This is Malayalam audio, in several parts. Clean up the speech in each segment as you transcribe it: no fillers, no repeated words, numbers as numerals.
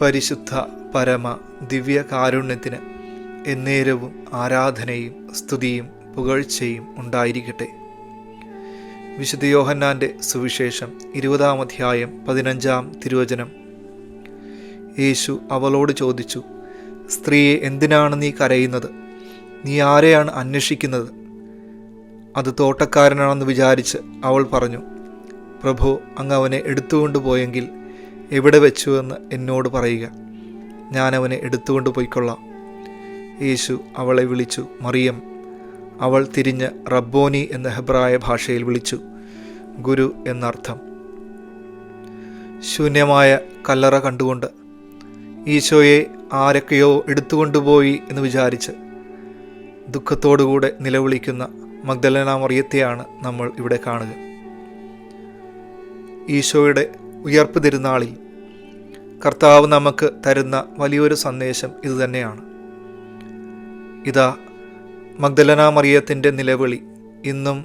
പരിശുദ്ധ പരമ ദിവ്യ കാരുണ്യത്തിന് എന്നേരവും ആരാധനയും സ്തുതിയും പുകഴ്ചയും ഉണ്ടായിരിക്കട്ടെ. വിശുദ്ധ യോഹന്നാൻ്റെ സുവിശേഷം 20-ാം അധ്യായം 15-ാം തിരുവചനം. യേശു അവളോട് ചോദിച്ചു, സ്ത്രീയെ, എന്തിനാണ് നീ കരയുന്നത്? നീ ആരെയാണ് അന്വേഷിക്കുന്നത്? അത് തോട്ടക്കാരനാണെന്ന് വിചാരിച്ച് അവൾ പറഞ്ഞു, പ്രഭു, അങ്ങ് അവനെ എടുത്തുകൊണ്ടുപോയെങ്കിൽ എവിടെ വെച്ചുവെന്ന് എന്നോട് പറയുക, ഞാൻ അവനെ എടുത്തുകൊണ്ട് പോയിക്കൊള്ളാം. യേശു അവളെ വിളിച്ചു, മറിയം. അവൾ തിരിഞ്ഞ് റബ്ബോനി എന്ന ഹെബ്രായ ഭാഷയിൽ വിളിച്ചു, ഗുരു എന്നർത്ഥം. ശൂന്യമായ കല്ലറ കണ്ടുകൊണ്ട് ഈശോയെ ആരൊക്കെയോ എടുത്തുകൊണ്ടുപോയി എന്ന് വിചാരിച്ച് ദുഃഖത്തോടുകൂടെ നിലവിളിക്കുന്ന മഗ്ദലന മറിയത്തെയാണ് നമ്മൾ ഇവിടെ കാണുക. ഈശോയുടെ ഉയർപ്പ് തിരുനാളിൽ കർത്താവ് നമുക്ക് തരുന്ന വലിയൊരു സന്ദേശം ഇതുതന്നെയാണ്. ഇതാ, മഗ്ദലന മറിയത്തിൻ്റെ നിലവിളി ഇന്നും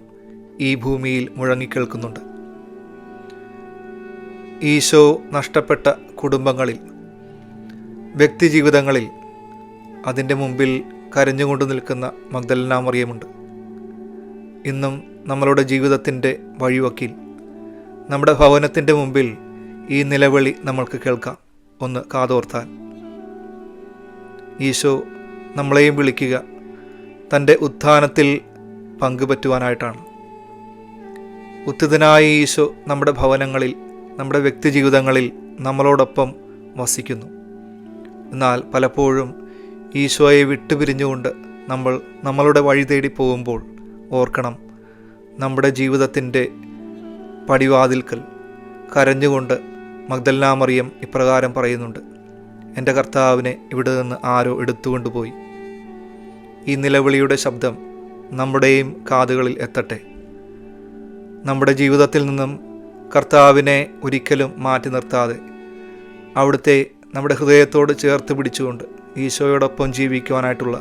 ഈ ഭൂമിയിൽ മുഴങ്ങിക്കേൾക്കുന്നുണ്ട്. ഈശോ നഷ്ടപ്പെട്ട കുടുംബങ്ങളിൽ, വ്യക്തിജീവിതങ്ങളിൽ അതിൻ്റെ മുമ്പിൽ കരഞ്ഞുകൊണ്ട് നിൽക്കുന്ന മഗ്ദലന മറിയമുണ്ട്. ഇന്നും നമ്മളുടെ ജീവിതത്തിൻ്റെ വഴിവക്കിൽ, നമ്മുടെ ഭവനത്തിൻ്റെ മുമ്പിൽ ഈ നിലവിളി നമ്മൾക്ക് കേൾക്കാം. ഒന്ന് കാതോർത്താൽ ഈശോ നമ്മളെയും വിളിക്കുക തൻ്റെ ഉത്ഥാനത്തിൽ പങ്കുപറ്റുവാനായിട്ടാണ്. ഉത്ഥിതനായ ഈശോ നമ്മുടെ ഭവനങ്ങളിൽ, നമ്മുടെ വ്യക്തിജീവിതങ്ങളിൽ നമ്മളോടൊപ്പം വസിക്കുന്നു. എന്നാൽ പലപ്പോഴും ഈശോയെ വിട്ടുപിരിഞ്ഞുകൊണ്ട് നമ്മൾ നമ്മളുടെ വഴി തേടി പോകുമ്പോൾ ഓർക്കണം, നമ്മുടെ ജീവിതത്തിൻ്റെ പടിവാതിൽക്കൽ കരഞ്ഞുകൊണ്ട് മഗ്ദലന മറിയം ഇപ്രകാരം പറയുന്നുണ്ട്, എൻ്റെ കർത്താവിനെ ഇവിടെ നിന്ന് ആരോ എടുത്തുകൊണ്ടുപോയി. ഈ നിലവിളിയുടെ ശബ്ദം നമ്മുടെയും കാതുകളിൽ എത്തട്ടെ. നമ്മുടെ ജീവിതത്തിൽ നിന്നും കർത്താവിനെ ഒരിക്കലും മാറ്റി നിർത്താതെ അവിടുത്തെ നമ്മുടെ ഹൃദയത്തോട് ചേർത്ത് പിടിച്ചുകൊണ്ട് ഈശോയോടൊപ്പം ജീവിക്കുവാനായിട്ടുള്ള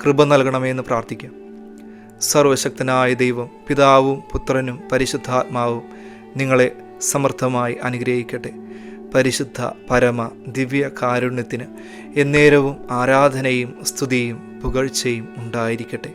കൃപ നൽകണമെന്ന് പ്രാർത്ഥിക്കാം. സർവശക്തനായ ദൈവം, പിതാവും പുത്രനും പരിശുദ്ധാത്മാവും നിങ്ങളെ സമർത്ഥമായി അനുഗ്രഹിക്കട്ടെ. പരിശുദ്ധ പരമ ദിവ്യ കാരുണ്യത്തിന് എന്നേരവും ആരാധനയും സ്തുതിയും പുകഴ്ചയും ഉണ്ടായിരിക്കട്ടെ.